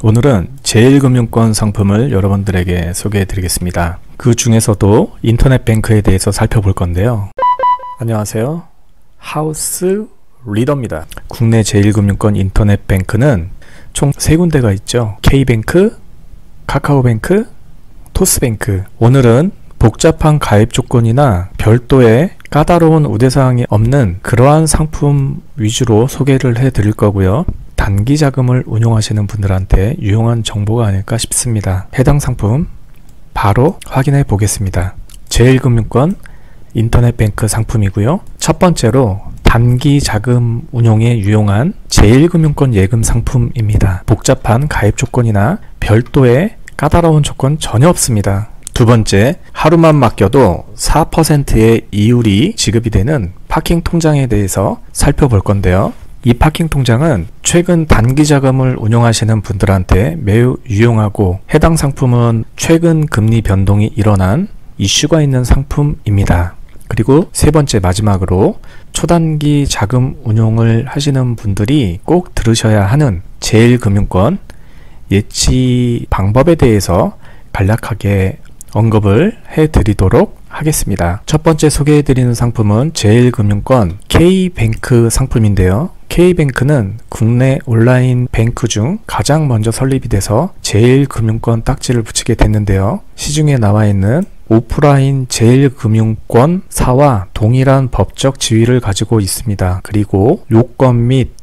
오늘은 제1금융권 상품을 여러분들에게 소개해 드리겠습니다. 그 중에서도 인터넷 뱅크에 대해서 살펴볼 건데요. 안녕하세요. 하우스 리더입니다. 국내 제1금융권 인터넷 뱅크는 총 3군데가 있죠. K뱅크, 카카오뱅크, 토스뱅크. 오늘은 복잡한 가입 조건이나 별도의 까다로운 우대사항이 없는 그러한 상품 위주로 소개를 해 드릴 거고요. 단기 자금을 운용하시는 분들한테 유용한 정보가 아닐까 싶습니다. 해당 상품 바로 확인해 보겠습니다. 제1금융권 인터넷 뱅크 상품이고요. 첫 번째로 단기 자금 운용에 유용한 제1금융권 예금 상품입니다. 복잡한 가입 조건이나 별도의 까다로운 조건 전혀 없습니다. 두 번째, 하루만 맡겨도 4%의 이율이 지급이 되는 파킹 통장에 대해서 살펴볼 건데요. 이 파킹 통장은 최근 단기 자금을 운용하시는 분들한테 매우 유용하고, 해당 상품은 최근 금리 변동이 일어난 이슈가 있는 상품입니다. 그리고 세 번째, 마지막으로 초단기 자금 운용을 하시는 분들이 꼭 들으셔야 하는 제1금융권 예치 방법에 대해서 간략하게 언급을 해드리도록 하겠습니다. 첫 번째 소개해드리는 상품은 제1금융권 K뱅크 상품인데요. K뱅크는 국내 온라인 뱅크 중 가장 먼저 설립이 돼서 제1금융권 딱지를 붙이게 됐는데요. 시중에 나와 있는 오프라인 제1금융권사와 동일한 법적 지위를 가지고 있습니다. 그리고 요건 및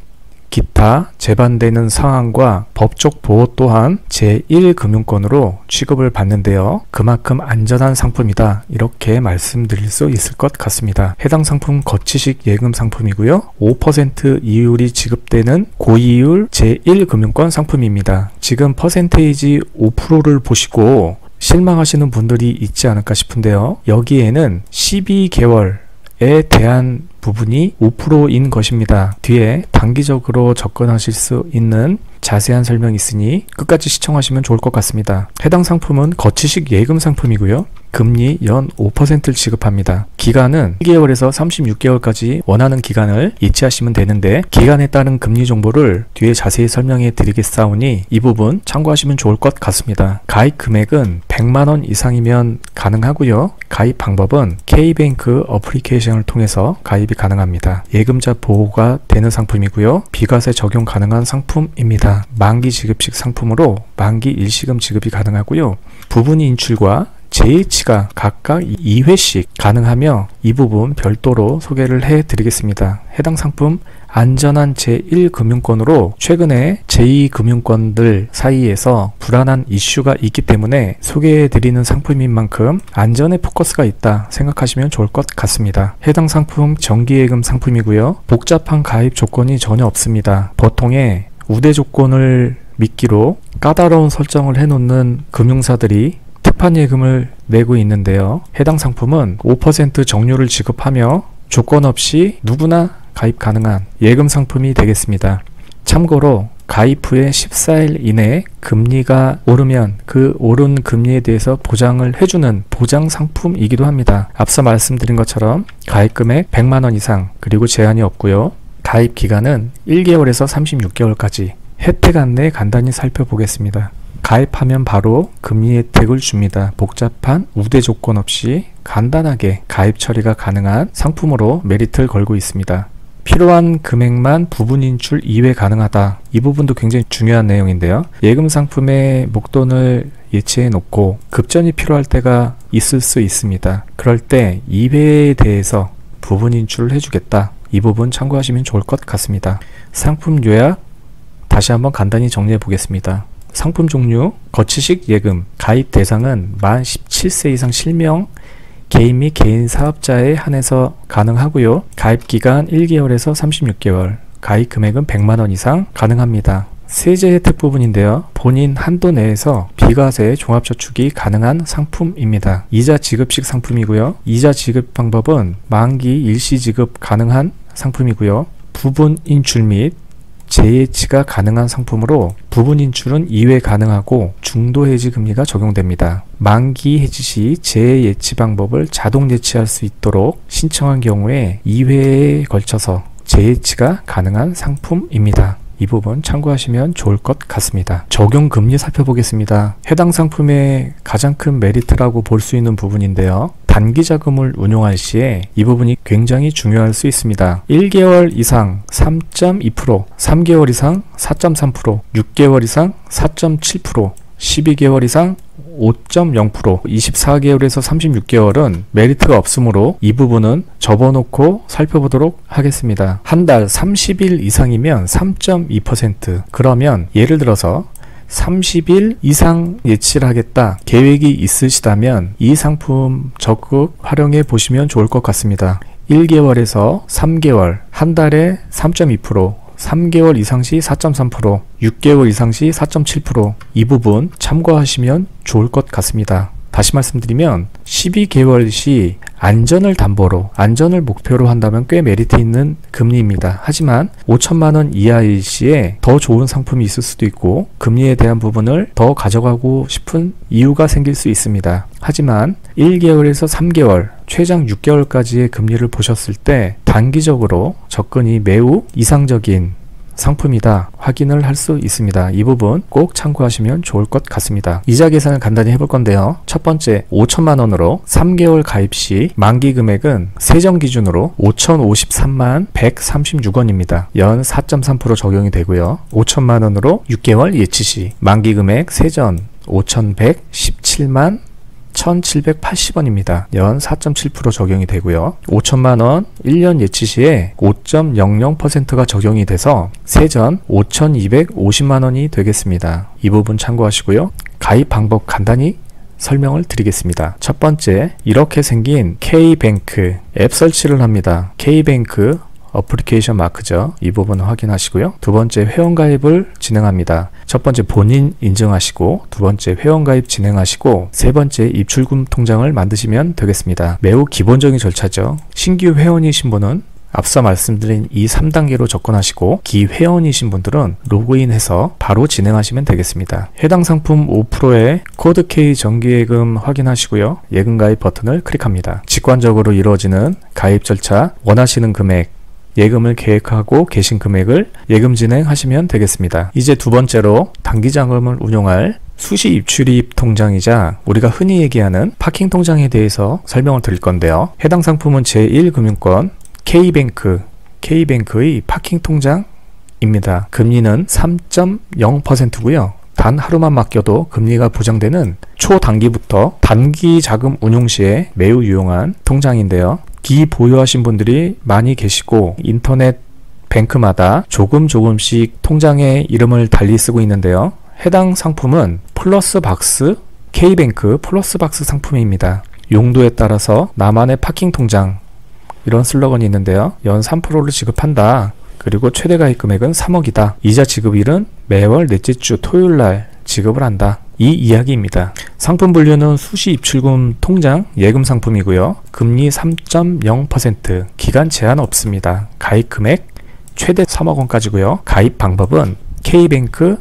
기타 제반되는 사항과 법적 보호 또한 제1금융권으로 취급을 받는데요. 그만큼 안전한 상품이다, 이렇게 말씀드릴 수 있을 것 같습니다. 해당 상품 거치식 예금 상품이고요. 5% 이율이 지급되는 고이율 제1금융권 상품입니다. 지금 퍼센테이지 5%를 보시고 실망하시는 분들이 있지 않을까 싶은데요. 여기에는 12개월에 대한 부분이 5%인 것입니다. 뒤에 단기적으로 접근하실 수 있는 자세한 설명이 있으니 끝까지 시청하시면 좋을 것 같습니다. 해당 상품은 거치식 예금 상품이고요. 금리 연 5%를 지급합니다. 기간은 1개월에서 36개월까지 원하는 기간을 예치하시면 되는데, 기간에 따른 금리 정보를 뒤에 자세히 설명해 드리겠사오니 이 부분 참고하시면 좋을 것 같습니다. 가입 금액은 100만원 이상이면 가능하고요. 가입 방법은 K뱅크 어플리케이션을 통해서 가입이 가능합니다. 예금자 보호가 되는 상품이고요. 비과세 적용 가능한 상품입니다. 만기 지급식 상품으로 만기 일시금 지급이 가능하고요. 부분 인출과 재예치가 각각 2회씩 가능하며 이 부분 별도로 소개를 해 드리겠습니다. 해당 상품 안전한 제1금융권으로 최근에 제2금융권들 사이에서 불안한 이슈가 있기 때문에 소개해 드리는 상품인 만큼 안전에 포커스가 있다 생각하시면 좋을 것 같습니다. 해당 상품 정기예금 상품이고요. 복잡한 가입 조건이 전혀 없습니다. 보통의 우대 조건을 미끼로 까다로운 설정을 해놓는 금융사들이 특판 예금을 내고 있는데요. 해당 상품은 5% 정률을 지급하며 조건 없이 누구나 가입 가능한 예금 상품이 되겠습니다. 참고로 가입 후에 14일 이내에 금리가 오르면 그 오른 금리에 대해서 보장을 해주는 보장 상품이기도 합니다. 앞서 말씀드린 것처럼 가입 금액 100만원 이상, 그리고 제한이 없고요. 가입 기간은 1개월에서 36개월까지. 혜택 안내 간단히 살펴보겠습니다. 가입하면 바로 금리 혜택을 줍니다. 복잡한 우대 조건 없이 간단하게 가입 처리가 가능한 상품으로 메리트를 걸고 있습니다. 필요한 금액만 부분 인출 이외 가능하다. 이 부분도 굉장히 중요한 내용인데요. 예금 상품의 목돈을 예치해 놓고 급전이 필요할 때가 있을 수 있습니다. 그럴 때 이외에 대해서 부분 인출을 해주겠다. 이 부분 참고하시면 좋을 것 같습니다. 상품 요약 다시 한번 간단히 정리해 보겠습니다. 상품 종류, 거치식 예금, 가입 대상은 만 17세 이상 실명, 개인 및 개인 사업자에 한해서 가능하고요. 가입 기간 1개월에서 36개월, 가입 금액은 100만원 이상 가능합니다. 세제 혜택 부분인데요. 본인 한도 내에서 비과세 종합저축이 가능한 상품입니다. 이자 지급식 상품이고요. 이자 지급 방법은 만기 일시 지급 가능한 상품이고요. 부분 인출 및 재예치가 가능한 상품으로 부분 인출은 2회 가능하고 중도 해지 금리가 적용됩니다. 만기 해지 시 재예치 방법을 자동 예치할 수 있도록 신청한 경우에 2회에 걸쳐서 재예치가 가능한 상품입니다. 이 부분 참고하시면 좋을 것 같습니다. 적용 금리 살펴보겠습니다. 해당 상품의 가장 큰 메리트라고 볼 수 있는 부분인데요. 단기 자금을 운용할 시에 이 부분이 굉장히 중요할 수 있습니다. 1개월 이상 3.2%, 3개월 이상 4.3%, 6개월 이상 4.7%, 12개월 이상 5.0%, 24개월에서 36개월은 메리트가 없으므로 이 부분은 접어놓고 살펴보도록 하겠습니다. 한 달 30일 이상이면 3.2%, 그러면 예를 들어서 30일 이상 예치를 하겠다 계획이 있으시다면 이 상품 적극 활용해 보시면 좋을 것 같습니다. 1개월에서 3개월, 한 달에 3.2%, 3개월 이상 시 4.3%, 6개월 이상 시 4.7%, 이 부분 참고하시면 좋을 것 같습니다. 다시 말씀드리면 12개월 시 안전을 담보로, 안전을 목표로 한다면 꽤 메리트 있는 금리입니다. 하지만 5천만원 이하일 시에 더 좋은 상품이 있을 수도 있고 금리에 대한 부분을 더 가져가고 싶은 이유가 생길 수 있습니다. 하지만 1개월에서 3개월, 최장 6개월까지의 금리를 보셨을 때 단기적으로 접근이 매우 이상적인 상품이다 확인을 할 수 있습니다. 이 부분 꼭 참고하시면 좋을 것 같습니다. 이자 계산을 간단히 해볼 건데요. 첫 번째 5천만원으로 3개월 가입 시 만기 금액은 세전 기준으로 5,053만 136원입니다. 연 4.3% 적용이 되고요. 5천만원으로 6개월 예치 시 만기 금액 세전 5,117만 1,780원입니다. 연 4.7% 적용이 되고요. 5천만원 1년 예치 시에 5.00%가 적용이 돼서 세전 5,250만원이 되겠습니다. 이 부분 참고하시고요. 가입 방법 간단히 설명을 드리겠습니다. 첫 번째, 이렇게 생긴 K뱅크 앱 설치를 합니다. K뱅크 어플리케이션 마크죠. 이 부분 확인하시고요. 두 번째, 회원가입을 진행합니다. 첫 번째, 본인 인증하시고, 두 번째, 회원가입 진행하시고, 세 번째, 입출금 통장을 만드시면 되겠습니다. 매우 기본적인 절차죠. 신규 회원이신 분은 앞서 말씀드린 이 3단계로 접근하시고, 기회원이신 분들은 로그인해서 바로 진행하시면 되겠습니다. 해당 상품 5%의 코드 K 정기예금 확인하시고요. 예금 가입 버튼을 클릭합니다. 직관적으로 이루어지는 가입 절차, 원하시는 금액, 예금을 계획하고 계신 금액을 예금 진행하시면 되겠습니다. 이제 두 번째로 단기 자금을 운용할 수시 입출입 통장이자 우리가 흔히 얘기하는 파킹 통장에 대해서 설명을 드릴 건데요. 해당 상품은 제1금융권 K뱅크의 파킹 통장입니다. 금리는 3.0%고요. 단 하루만 맡겨도 금리가 보장되는 초단기부터 단기 자금 운용 시에 매우 유용한 통장인데요. 기보유하신 분들이 많이 계시고 인터넷 뱅크마다 조금씩 통장의 이름을 달리 쓰고 있는데요. 해당 상품은 플러스박스, K뱅크 플러스박스 상품입니다. 용도에 따라서 나만의 파킹 통장, 이런 슬로건이 있는데요. 연 3%를 지급한다. 그리고 최대 가입 금액은 3억이다. 이자 지급일은 매월 넷째 주 토요일날 지급을 한다. 이 이야기입니다. 상품 분류는 수시 입출금 통장 예금 상품이고요. 금리 3.0%, 기간 제한 없습니다. 가입 금액 최대 3억 원까지고요. 가입 방법은 K뱅크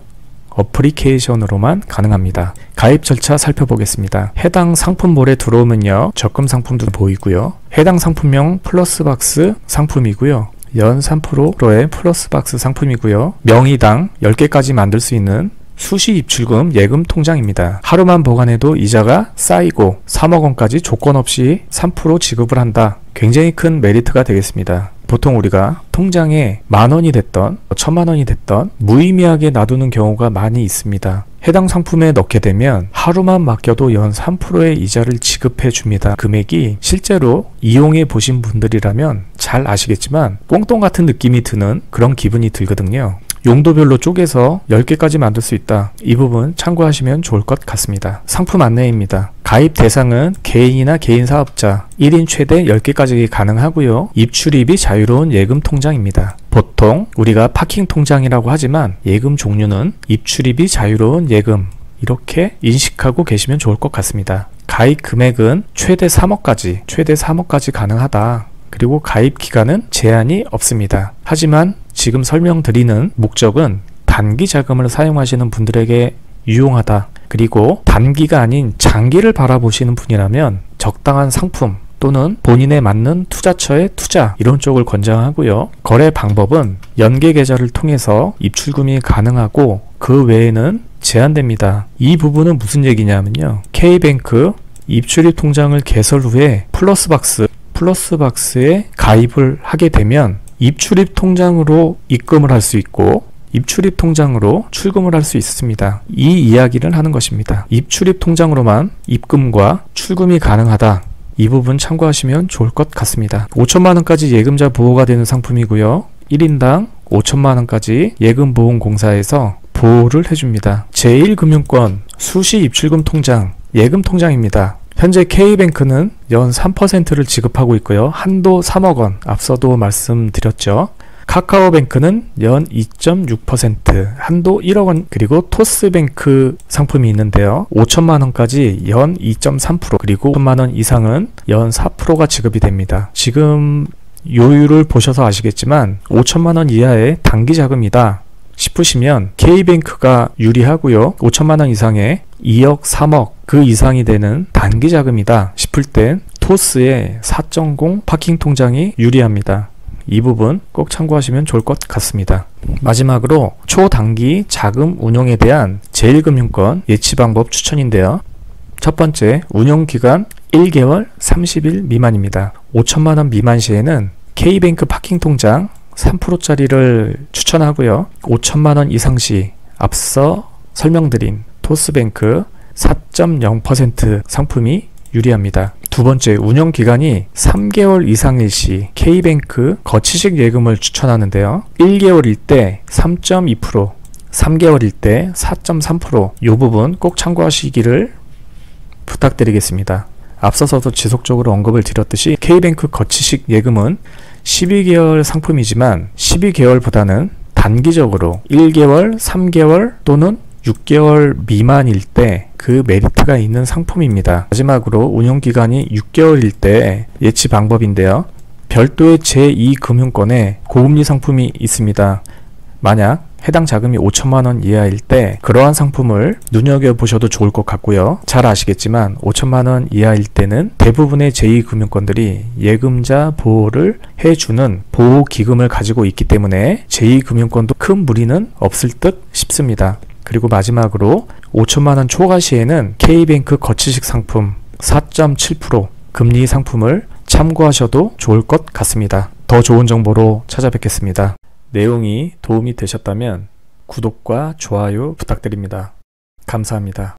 어플리케이션으로만 가능합니다. 가입 절차 살펴보겠습니다. 해당 상품몰에 들어오면요. 적금 상품도 보이고요. 해당 상품명 플러스박스 상품이고요. 연 3%의 플러스박스 상품이고요. 명의당 10개까지 만들 수 있는 수시 입출금 예금 통장입니다. 하루만 보관해도 이자가 쌓이고 3억 원까지 조건 없이 3% 지급을 한다. 굉장히 큰 메리트가 되겠습니다. 보통 우리가 통장에 10,000원이 됐던 1,000만원이 됐던 무의미하게 놔두는 경우가 많이 있습니다. 해당 상품에 넣게 되면 하루만 맡겨도 연 3%의 이자를 지급해 줍니다. 금액이 실제로 이용해 보신 분들이라면 잘 아시겠지만 꽁돈 같은 느낌이 드는 그런 기분이 들거든요. 용도별로 쪼개서 10개까지 만들 수 있다. 이 부분 참고하시면 좋을 것 같습니다. 상품 안내입니다. 가입 대상은 개인이나 개인 사업자 1인 최대 10개까지 가능하고요. 입출입이 자유로운 예금 통장입니다. 보통 우리가 파킹 통장이라고 하지만 예금 종류는 입출입이 자유로운 예금, 이렇게 인식하고 계시면 좋을 것 같습니다. 가입 금액은 최대 3억까지 가능하다. 그리고 가입 기간은 제한이 없습니다. 하지만 지금 설명드리는 목적은 단기 자금을 사용하시는 분들에게 유용하다. 그리고 단기가 아닌 장기를 바라보시는 분이라면 적당한 상품 또는 본인에 맞는 투자처의 투자 이런 쪽을 권장하고요. 거래 방법은 연계 계좌를 통해서 입출금이 가능하고 그 외에는 제한됩니다. 이 부분은 무슨 얘기냐면요. K뱅크 입출입 통장을 개설 후에 플러스박스에 가입을 하게 되면 입출입 통장으로 입금을 할 수 있고 입출입 통장으로 출금을 할 수 있습니다. 이 이야기를 하는 것입니다. 입출입 통장으로만 입금과 출금이 가능하다. 이 부분 참고하시면 좋을 것 같습니다. 5천만원까지 예금자 보호가 되는 상품이고요. 1인당 5천만원까지 예금보험공사에서 보호를 해줍니다. 제1금융권 수시 입출금 통장 예금 통장입니다. 현재 K뱅크는 연 3%를 지급하고 있고요. 한도 3억원 앞서도 말씀드렸죠. 카카오뱅크는 연 2.6%, 한도 1억원, 그리고 토스뱅크 상품이 있는데요. 5천만원까지 연 2.3%, 그리고 5천만원 이상은 연 4%가 지급이 됩니다. 지금 요율을 보셔서 아시겠지만 5천만원 이하의 단기자금이다 싶으시면 K뱅크가 유리하고요. 5천만원 이상의 2억, 3억 그 이상이 되는 단기자금이다 싶을 땐 토스의 4.0 파킹 통장이 유리합니다. 이 부분 꼭 참고하시면 좋을 것 같습니다. 마지막으로 초단기 자금 운용에 대한 제1금융권 예치 방법 추천인데요. 첫 번째, 운용기간 1개월 30일 미만입니다. 5천만원 미만 시에는 K뱅크 파킹 통장 3%짜리를 추천하고요. 5천만원 이상 시 앞서 설명드린 토스뱅크 4.0% 상품이 유리합니다. 두 번째, 운영기간이 3개월 이상일 시 K뱅크 거치식 예금을 추천하는데요. 1개월일 때 3.2%, 3개월일 때 4.3%, 이 부분 꼭 참고하시기를 부탁드리겠습니다. 앞서서도 지속적으로 언급을 드렸듯이 K뱅크 거치식 예금은 12개월 상품이지만 12개월보다는 단기적으로 1개월, 3개월 또는 6개월 미만일 때 그 메리트가 있는 상품입니다. 마지막으로 운용기간이 6개월일 때 예치 방법인데요. 별도의 제2금융권에 고금리 상품이 있습니다. 만약 해당 자금이 5천만원 이하일 때 그러한 상품을 눈여겨보셔도 좋을 것 같고요. 잘 아시겠지만 5천만원 이하일 때는 대부분의 제2금융권들이 예금자 보호를 해주는 보호기금을 가지고 있기 때문에 제2금융권도 큰 무리는 없을 듯 싶습니다. 그리고 마지막으로 5천만원 초과 시에는 K뱅크 거치식 상품 4.7% 금리 상품을 참고하셔도 좋을 것 같습니다. 더 좋은 정보로 찾아뵙겠습니다. 내용이 도움이 되셨다면 구독과 좋아요 부탁드립니다. 감사합니다.